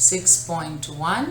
6.1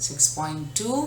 6.2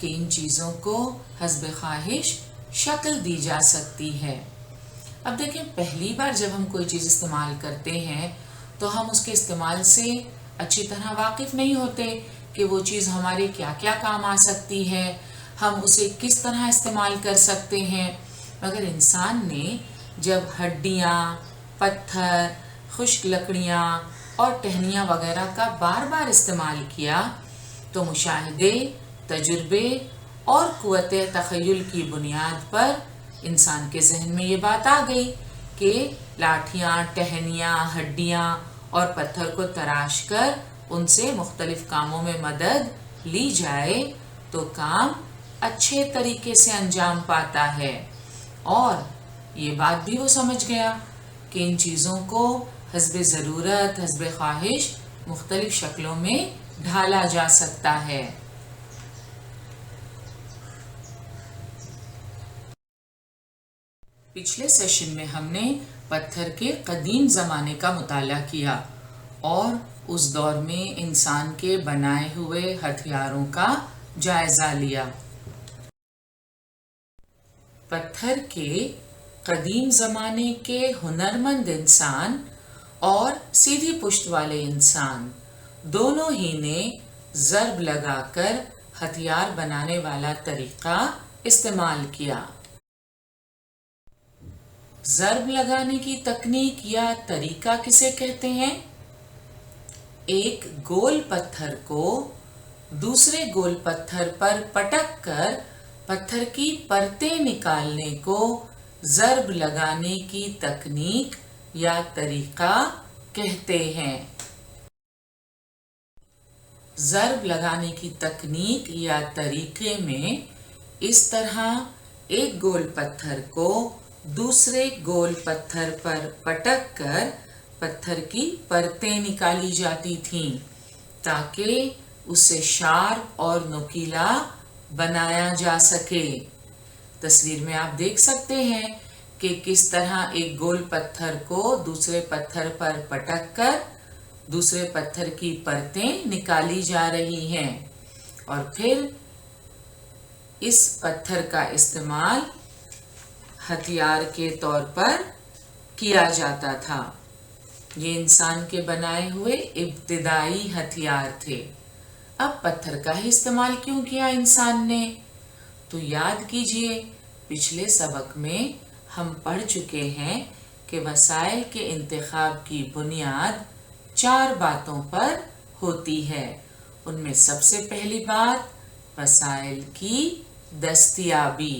کہ ان چیزوں کو حسب خواہش شکل دی جا سکتی ہے۔ اب دیکھیں، پہلی بار جب ہم کوئی چیز استعمال کرتے ہیں تو ہم اس کے استعمال سے اچھی طرح واقف نہیں ہوتے کہ وہ چیز ہمارے کیا کیا کام آ سکتی ہے، ہم اسے کس طرح استعمال کر سکتے ہیں۔ مگر انسان نے جب ہڈیاں، پتھر، خشک لکڑیاں اور ٹہنیاں وغیرہ کا بار بار استعمال کیا تو مشاہدے، تجربے اور قوت تخیل کی بنیاد پر انسان کے ذہن میں یہ بات آ گئی کہ لاٹھیاں، ٹہنیاں، ہڈیاں اور پتھر کو تراش کر ان سے مختلف کاموں میں مدد لی جائے تو کام اچھے طریقے سے انجام پاتا ہے۔ اور یہ بات بھی وہ سمجھ گیا کہ ان چیزوں کو حسب ضرورت، حسب خواہش مختلف شکلوں میں ڈھالا جا سکتا ہے۔ پچھلے سیشن میں ہم نے پتھر کے قدیم زمانے کا مطالعہ کیا اور اس دور میں انسان کے بنائے ہوئے ہتھیاروں کا جائزہ لیا۔ پتھر کے قدیم زمانے کے ہنرمند انسان اور سیدھی پشت والے انسان دونوں ہی نے ضرب لگا کر ہتھیار بنانے والا طریقہ استعمال کیا۔ ضرب لگانے کی تکنیک یا طریقہ کسے کہتے ہیں؟ ایک گول پتھر کو دوسرے گول پتھر پر پٹک کر پتھر کی پرتیں نکالنے کو ضرب لگانے کی تکنیک یا طریقہ کہتے ہیں۔ ضرب لگانے کی تکنیک یا طریقے میں اس طرح ایک گول پتھر کو دوسرے گول پتھر پر پٹک کر پتھر کی پرتیں نکالی جاتی تھیں تاکہ اسے شارپ اور نوکیلا بنایا جا سکے۔ تصویر میں آپ دیکھ سکتے ہیں کہ کس طرح ایک گول پتھر کو دوسرے پتھر پر پٹک کر دوسرے پتھر کی پرتیں نکالی جا رہی ہیں اور پھر اس پتھر کا استعمال ہتھیار کے طور پر کیا جاتا تھا۔ یہ انسان کے بنائے ہوئے ابتدائی ہتھیار تھے۔ اب پتھر کا ہی استعمال کیوں کیا انسان نے؟ تو یاد کیجئے، پچھلے سبق میں ہم پڑھ چکے ہیں کہ وسائل کے انتخاب کی بنیاد 4 باتوں پر ہوتی ہے۔ ان میں سب سے پہلی بات وسائل کی دستیابی۔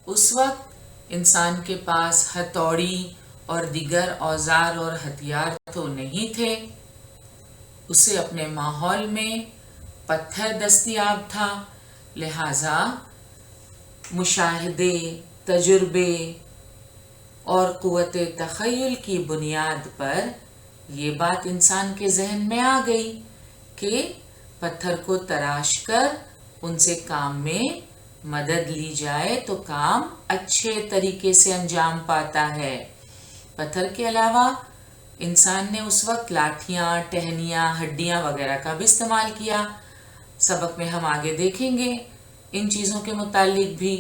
اس وقت انسان کے پاس ہتھوڑی اور دیگر اوزار اور ہتھیار تو نہیں تھے، اسے اپنے ماحول میں پتھر دستیاب تھا، لہٰذا مشاہدے، تجربے اور قوت تخیل کی بنیاد پر یہ بات انسان کے ذہن میں آ گئی کہ پتھر کو تراش کر ان سے کام میں مدد لی جائے تو کام اچھے طریقے سے انجام پاتا ہے۔ پتھر کے علاوہ انسان نے اس وقت لاٹھیاں، ٹہنیاں، ہڈیاں وغیرہ کا بھی استعمال کیا۔ سبق میں ہم آگے دیکھیں گے ان چیزوں کے متعلق بھی۔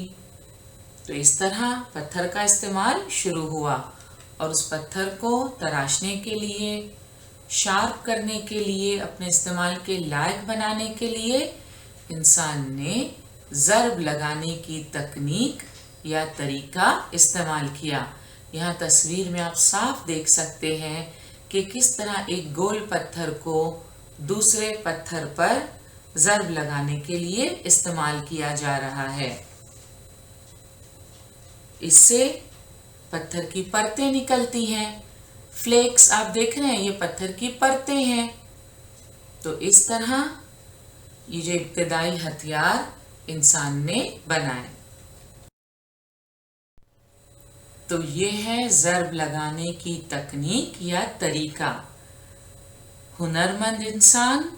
تو اس طرح پتھر کا استعمال شروع ہوا اور اس پتھر کو تراشنے کے لیے، شارپ کرنے کے لیے، اپنے استعمال کے لائق بنانے کے لیے انسان نے ضرب لگانے کی تکنیک یا طریقہ استعمال کیا۔ یہاں تصویر میں آپ صاف دیکھ سکتے ہیں کہ کس طرح ایک گول پتھر کو دوسرے پتھر پر ضرب لگانے کے لیے استعمال کیا جا رہا ہے۔ اس سے پتھر کی پرتیں نکلتی ہیں، فلیکس آپ دیکھ رہے ہیں، یہ پتھر کی پرتیں ہیں۔ تو اس طرح یہ جو ابتدائی ہتھیار انسان نے بنائے، تو یہ ہے ضرب لگانے کی تکنیک یا طریقہ۔ ہنرمند انسان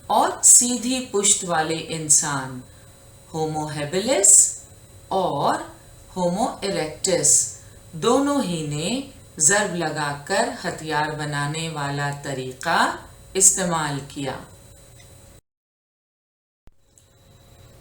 اور سیدھی پشت والے انسان، ہومو ہیبلس اور ہومو ایریکٹس، دونوں ہی نے ضرب لگا کر ہتھیار بنانے والا طریقہ استعمال کیا۔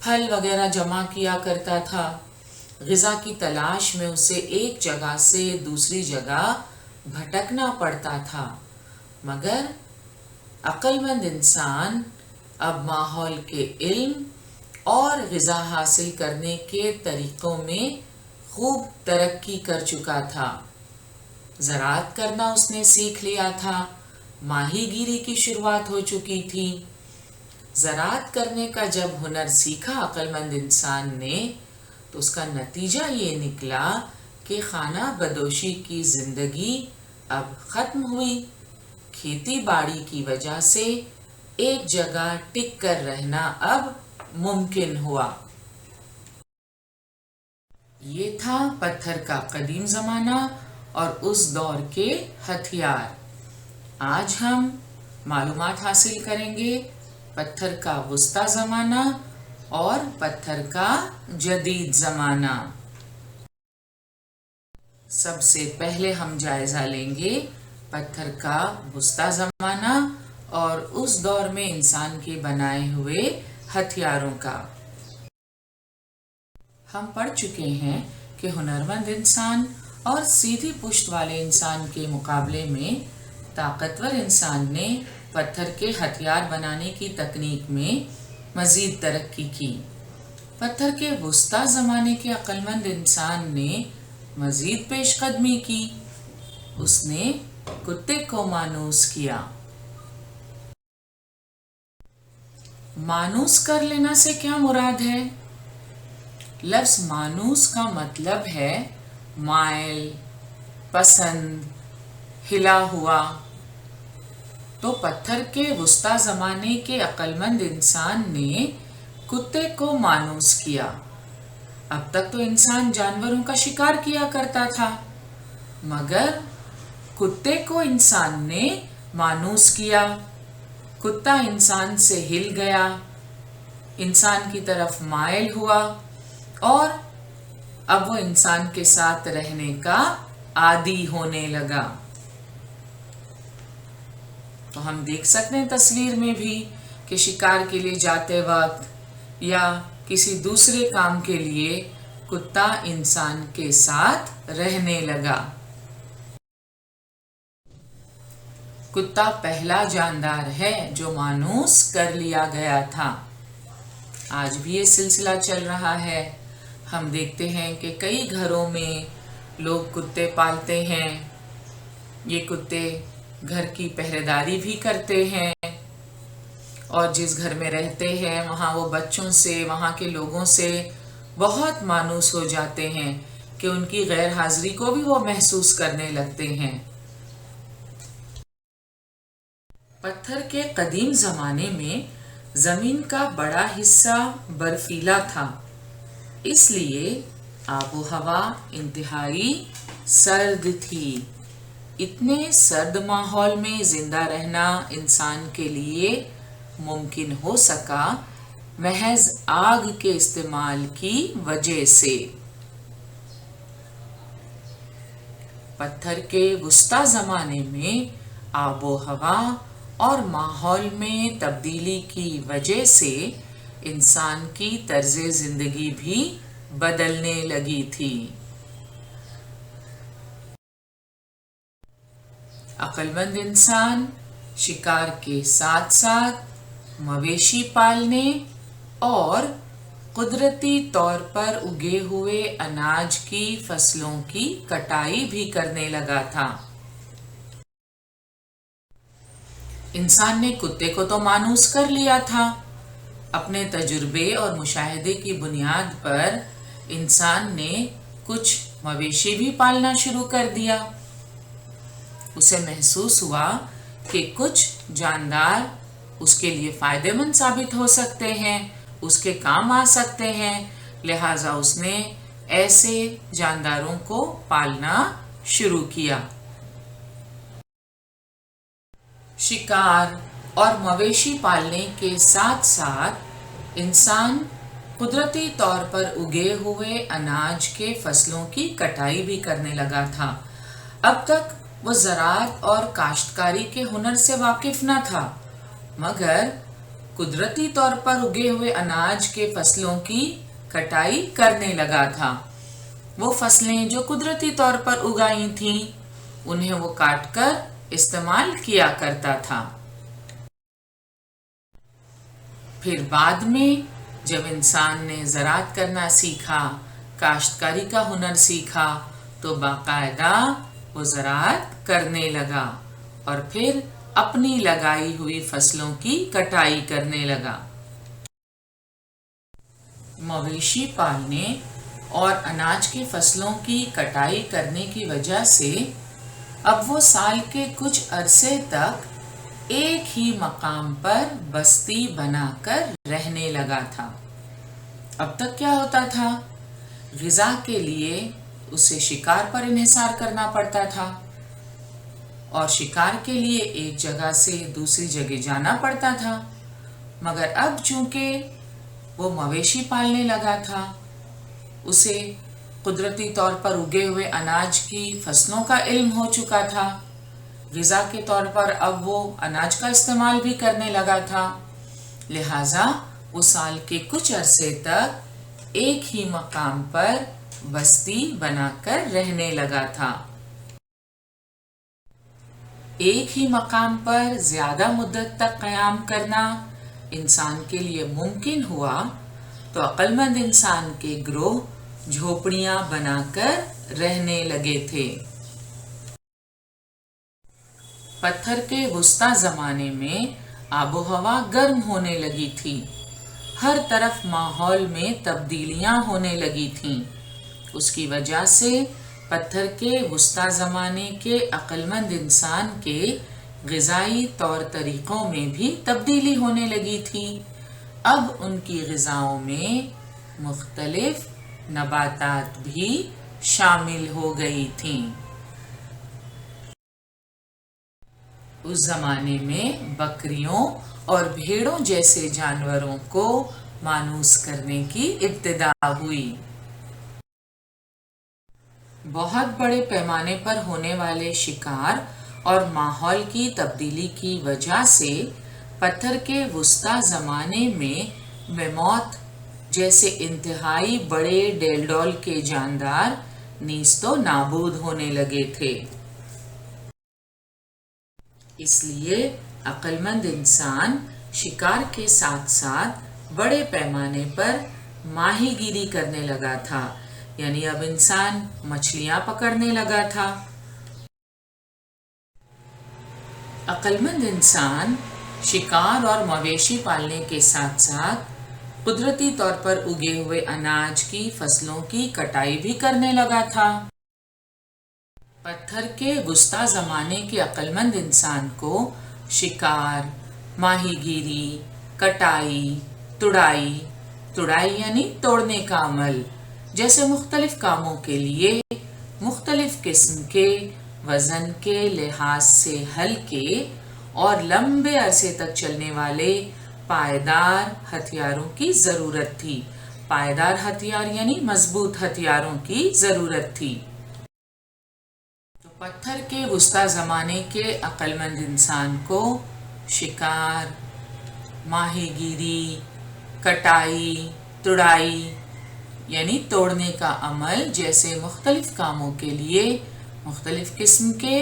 پھل وغیرہ جمع کیا کرتا تھا۔ غذا کی تلاش میں اسے ایک جگہ سے دوسری جگہ بھٹکنا پڑتا تھا، مگر عقل مند انسان اب ماحول کے علم اور غذا حاصل کرنے کے طریقوں میں خوب ترقی کر چکا تھا۔ زراعت کرنا اس نے سیکھ لیا تھا، ماہی گیری کی شروعات ہو چکی تھی۔ زراعت کرنے کا جب ہنر سیکھا عقل مند انسان نے تو اس کا نتیجہ یہ نکلا کہ خانہ بدوشی کی زندگی اب ختم ہوئی۔ کھیتی باڑی کی وجہ سے ایک جگہ ٹک کر رہنا اب ممکن ہوا۔ یہ تھا پتھر کا قدیم زمانہ اور اس دور کے ہتھیار۔ آج ہم معلومات حاصل کریں گے پتھر کا وسطی زمانہ اور پتھر کا جدید زمانہ۔ سب سے پہلے ہم جائزہ لیں گے پتھر کا وسطی زمانہ اور اس دور میں انسان کے بنائے ہوئے ہتھیاروں کا۔ ہم پڑھ چکے ہیں کہ ہنرمند انسان اور سیدھی پشت والے انسان کے مقابلے میں طاقتور انسان نے پتھر کے ہتھیار بنانے کی تکنیک میں مزید ترقی کی۔ پتھر کے وسطی زمانے کے عقل مند انسان نے مزید پیش قدمی کی۔ اس نے کتے کو مانوس کیا۔ مانوس کر لینا سے کیا مراد ہے؟ لفظ مانوس کا مطلب ہے مائل، پسند، ہلا ہوا۔ تو پتھر کے وسطی زمانے کے عقل مند انسان نے کتے کو مانوس کیا۔ اب تک تو انسان جانوروں کا شکار کیا کرتا تھا، مگر کتے کو انسان نے مانوس کیا۔ کتا انسان سے ہل گیا، انسان کی طرف مائل ہوا اور اب وہ انسان کے ساتھ رہنے کا عادی ہونے لگا۔ تو ہم دیکھ سکتے ہیں تصویر میں بھی کہ شکار کے لیے جاتے وقت یا کسی دوسرے کام کے لیے کتا انسان کے ساتھ رہنے لگا۔ کتا پہلا جاندار ہے جو مانوس کر لیا گیا تھا۔ آج بھی یہ سلسلہ چل رہا ہے۔ ہم دیکھتے ہیں کہ کئی گھروں میں لوگ کتے پالتے ہیں۔ یہ کتے گھر کی پہرےداری بھی کرتے ہیں اور جس گھر میں رہتے ہیں وہاں وہ بچوں سے، وہاں کے لوگوں سے بہت مانوس ہو جاتے ہیں کہ ان کی غیر حاضری کو بھی وہ محسوس کرنے لگتے ہیں۔ پتھر کے قدیم زمانے میں زمین کا بڑا حصہ برفیلا تھا، اس لیے آب و ہوا انتہائی سرد تھی۔ اتنے سرد ماحول میں زندہ رہنا انسان کے لیے ممکن ہو سکا محض آگ کے استعمال کی وجہ سے۔ پتھر کے وسطی زمانے میں آب و ہوا اور ماحول میں تبدیلی کی وجہ سے انسان کی طرز زندگی بھی بدلنے لگی تھی۔ عقل مند انسان شکار کے ساتھ ساتھ مویشی پالنے اور قدرتی طور پر اگے ہوئے اناج کی فصلوں کی کٹائی بھی کرنے لگا تھا۔ انسان نے کتے کو تو مانوس کر لیا تھا۔ اپنے تجربے اور مشاہدے کی بنیاد پر انسان نے کچھ مویشی بھی پالنا شروع کر دیا۔ اسے محسوس ہوا کہ کچھ جاندار اس کے لیے فائدہ مند ثابت ہو سکتے ہیں، اس کے کام آ سکتے ہیں، لہٰذا اس نے ایسے جانداروں کو پالنا شروع کیا۔ شکار اور مویشی پالنے کے ساتھ ساتھ انسان قدرتی طور پر اگے ہوئے اناج کے فصلوں کی کٹائی بھی کرنے لگا تھا۔ اب تک وہ زراعت اور کاشتکاری کے ہنر سے واقف نہ تھا، مگر قدرتی طور پر اگے ہوئے اناج کے فصلوں کی کٹائی کرنے لگا تھا۔ وہ فصلیں جو قدرتی طور پر اگائی تھیں انہیں وہ کاٹ کر استعمال کیا کرتا تھا۔ پھر بعد میں جب انسان نے زراعت کرنا سیکھا، کاشتکاری کا ہنر سیکھا، تو باقاعدہ وہ زراعت کرنے لگا اور پھر اپنی لگائی ہوئی فصلوں کی کٹائی کرنے لگا۔ مویشی پالنے اور اناج کی فصلوں کی کٹائی کرنے کی وجہ سے اب وہ سال کے کچھ عرصے تک ایک ہی مقام پر بستی بنا کر رہنے لگا تھا۔ اب تک کیا ہوتا تھا؟ غذا کے لیے اسے شکار پر انحصار کرنا پڑتا تھا اور شکار کے لیے ایک جگہ سے دوسری جگہ جانا پڑتا تھا، مگر اب چونکہ وہ مویشی پالنے لگا تھا، اسے قدرتی طور پر اگے ہوئے اناج کی فصلوں کا علم ہو چکا تھا، غذا کے طور پر اب وہ اناج کا استعمال بھی کرنے لگا تھا، لہٰذا وہ سال کے کچھ عرصے تک ایک ہی مقام پر بستی بنا کر رہنے لگا تھا۔ ایک ہی مقام پر زیادہ مدت تک قیام کرنا انسان کے لیے ممکن ہوا تو عقل مند انسان کے گروہ جھوپڑیاں بنا کر رہنے لگے تھے۔ پتھر کے وسطی زمانے میں آب و ہوا گرم ہونے لگی تھی، ہر طرف ماحول میں تبدیلیاں ہونے لگی تھیں۔ اس کی وجہ سے پتھر کے وسطی زمانے کے عقل مند انسان کے غذائی طور طریقوں میں بھی تبدیلی ہونے لگی تھی۔ اب ان کی غذاؤں میں مختلف نباتات بھی شامل ہو گئی تھیں۔ اس زمانے میں بکریوں اور بھیڑوں جیسے جانوروں کو مانوس کرنے کی ابتدا ہوئی۔ بہت بڑے پیمانے پر ہونے والے شکار اور ماحول کی تبدیلی کی وجہ سے پتھر کے وسطی زمانے میں میموتھ جیسے انتہائی بڑے ڈیل ڈول کے جاندار نیز تو نابود ہونے لگے تھے۔ اس لیے عقل مند انسان شکار کے ساتھ ساتھ بڑے پیمانے پر ماہی گیری کرنے لگا تھا، یعنی اب انسان مچھلیاں پکڑنے لگا تھا۔ عقل مند انسان شکار اور مویشی پالنے کے ساتھ ساتھ قدرتی طور پر اگے ہوئے اناج کی فصلوں کی کٹائی بھی کرنے لگا تھا۔ پتھر کے وسطی زمانے کے عقل مند انسان کو شکار، ماہی گیری، کٹائی، تڑائی یعنی توڑنے کا عمل جیسے مختلف کاموں کے لیے مختلف قسم کے وزن کے لحاظ سے ہلکے اور لمبے عرصے تک چلنے والے پائیدار ہتھیاروں کی ضرورت تھی۔ پائیدار ہتھیار یعنی مضبوط ہتھیاروں کی ضرورت تھی۔ تو پتھر کے وسطی زمانے کے عقل مند انسان کو شکار، ماہی گیری، کٹائی، تڑائی یعنی توڑنے کا عمل جیسے مختلف کاموں کے لیے مختلف قسم کے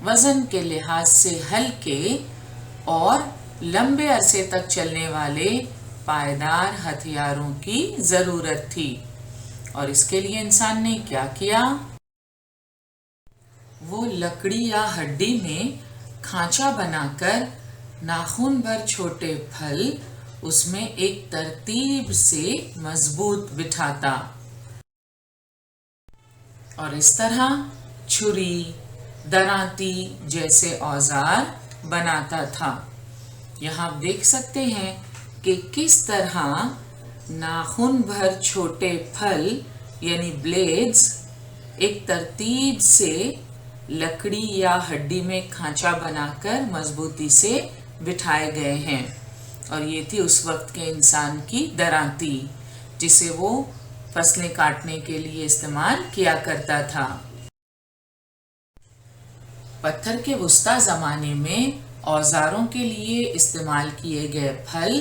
وزن کے لحاظ سے ہلکے اور لمبے عرصے تک چلنے والے پائیدار ہتھیاروں کی ضرورت تھی۔ اور اس کے لیے انسان نے کیا کیا؟ وہ لکڑی یا ہڈی میں کھانچا بنا کر ناخن بھر چھوٹے پھل اس میں ایک ترتیب سے مضبوط بٹھاتا اور اس طرح چھری، درانتی جیسے اوزار بناتا تھا۔ یہاں آپ دیکھ سکتے ہیں کہ کس طرح ناخن بھر چھوٹے پھل یعنی بلیڈز ایک ترتیب سے لکڑی یا ہڈی میں کھانچا بنا کر مضبوطی سے بٹھائے گئے ہیں، اور یہ تھی اس وقت کے انسان کی درانتی جسے وہ فصلیں کاٹنے کے لیے استعمال کیا کرتا تھا۔ پتھر کے وسطی زمانے میں اوزاروں کے لیے استعمال کیے گئے پھل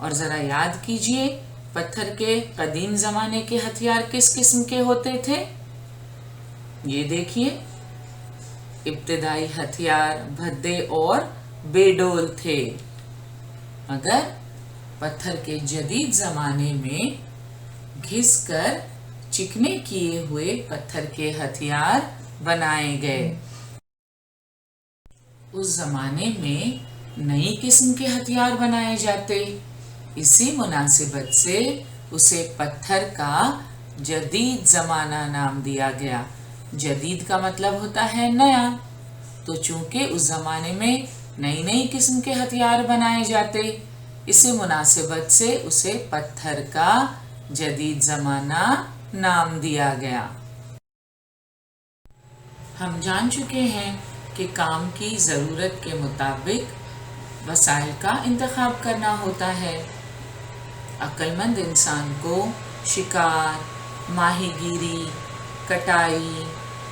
اور ذرا یاد کیجئے پتھر کے قدیم زمانے کے ہتھیار کس قسم کے ہوتے تھے؟ یہ دیکھیے ابتدائی ہتھیار بھدے اور بے ڈول تھے، مگر پتھر کے جدید زمانے میں گھس کر چکنے کیے ہوئے پتھر کے ہتھیار بنائے گئے۔ اس زمانے میں نئی قسم کے ہتھیار بنائے جاتے، اسی مناسبت سے اسے پتھر کا جدید زمانہ نام دیا گیا۔ جدید کا مطلب ہوتا ہے نیا، تو چونکہ اس زمانے میں نئی قسم کے ہتھیار بنائے جاتے، اسی مناسبت سے اسے پتھر کا جدید زمانہ نام دیا گیا۔ ہم جان چکے ہیں کہ کام کی ضرورت کے مطابق وسائل کا انتخاب کرنا ہوتا ہے۔ عقل مند انسان کو شکار، ماہی گیری، کٹائی،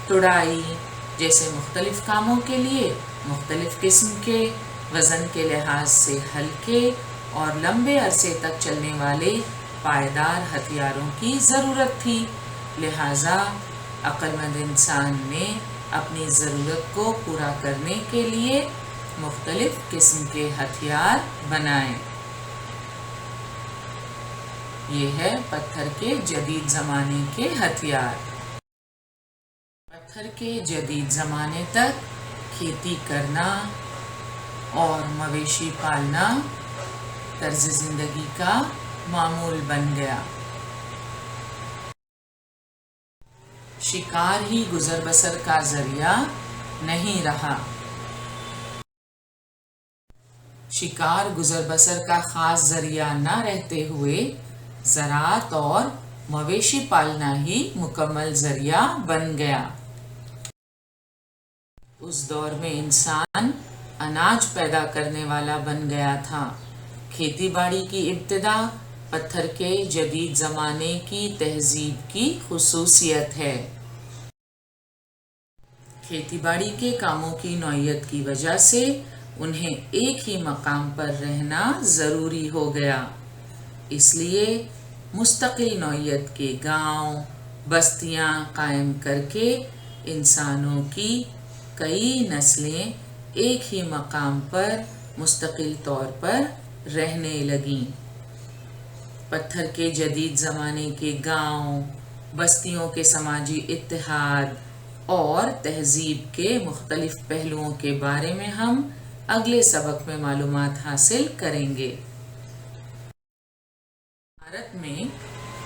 تڑائی جیسے مختلف کاموں کے لیے مختلف قسم کے وزن کے لحاظ سے ہلکے اور لمبے عرصے تک چلنے والے پائیدار ہتھیاروں کی ضرورت تھی، لہذا عقل مند انسان نے اپنی ضرورت کو پورا کرنے کے لیے مختلف قسم کے ہتھیار بنائے۔ یہ ہے پتھر کے جدید زمانے کے ہتھیار۔ پتھر کے جدید زمانے تک کھیتی کرنا اور مویشی پالنا طرز زندگی کا معمول بن گیا۔ شکار ہی گزر بسر کا ذریعہ نہیں رہا۔ شکار گزر بسر کا خاص ذریعہ نہ رہتے ہوئے زراعت اور مویشی پالنا ہی مکمل ذریعہ بن گیا۔ اس دور میں انسان اناج پیدا کرنے والا بن گیا تھا۔ کھیتی باڑی کی ابتدا پتھر کے جدید زمانے کی تہذیب کی خصوصیت ہے۔ کھیتی باڑی کے کاموں کی نوعیت کی وجہ سے انہیں ایک ہی مقام پر رہنا ضروری ہو گیا، اس لیے مستقل نوعیت کے گاؤں، بستیاں قائم کر کے انسانوں کی کئی نسلیں ایک ہی مقام پر مستقل طور پر رہنے لگیں۔ پتھر کے جدید زمانے کے گاؤں، بستیوں کے سماجی اتحاد اور تہذیب کے مختلف پہلوؤں کے بارے میں ہم اگلے سبق میں معلومات حاصل کریں گے۔ بھارت میں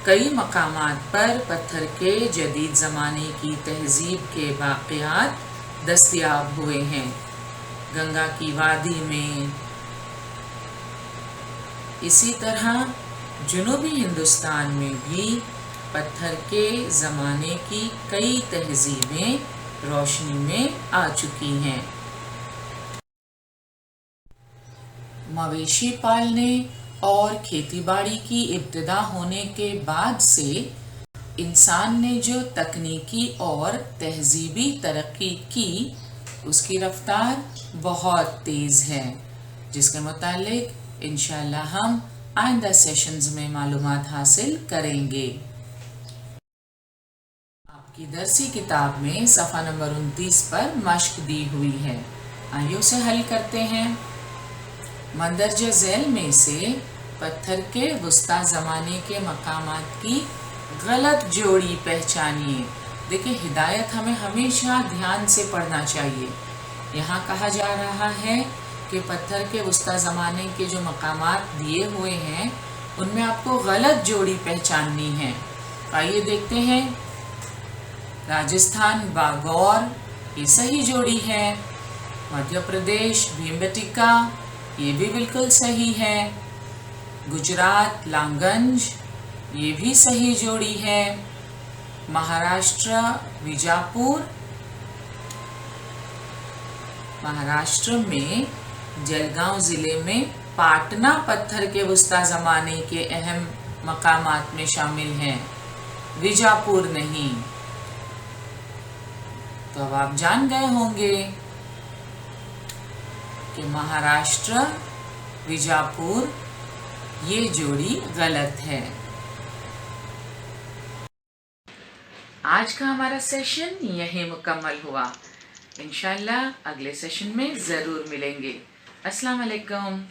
کئی مقامات پر پتھر کے جدید زمانے کی تہذیب کے باقیات دستیاب ہوئے ہیں۔ گنگا کی وادی میں، اسی طرح جنوبی ہندوستان میں بھی پتھر کے زمانے کی کئی تہذیبیں روشنی میں آ چکی ہیں۔ مویشی پالنے اور کھیتی باڑی کی ابتدا ہونے کے بعد سے انسان نے جو تکنیکی اور تہذیبی ترقی کی، اس کی رفتار بہت تیز ہے، جس کے متعلق انشاءاللہ ہم آئندہ سیشنز میں معلومات حاصل کریں گے۔ آپ کی درسی کتاب میں صفحہ نمبر 29 پر مشق دی ہوئی ہے، آئیے اسے حل کرتے ہیں۔ مندرجہ ذیل میں سے پتھر کے وسطی زمانے کے مقامات کی غلط جوڑی پہچانیے۔ دیکھیں ہدایت ہمیں ہمیشہ دھیان سے پڑھنا چاہیے۔ یہاں کہا جا رہا ہے کہ پتھر کے وسطی زمانے کے جو مقامات دیے ہوئے ہیں ان میں آپ کو غلط جوڑی پہچاننی ہے۔ آئیے دیکھتے ہیں۔ راجستھان باگور یہ صحیح جوڑی ہے۔ مدھیہ پردیش بھیمبٹکا یہ بھی بالکل صحیح ہے۔ گجرات لانگنج یہ بھی صحیح جوڑی ہے۔ مہاراشٹر ویجاپور، مہاراشٹر میں جلگاؤں ضلع میں پاٹنا پتھر کے وسطی زمانے کے اہم مقامات میں شامل ہیں، ویجاپور نہیں۔ تو اب آپ جان گئے ہوں گے کہ مہاراشٹر ویجاپور یہ جوڑی غلط ہے۔ آج کا ہمارا سیشن یہیں مکمل ہوا۔ انشاءاللہ اگلے سیشن میں ضرور ملیں گے۔ السلام علیکم۔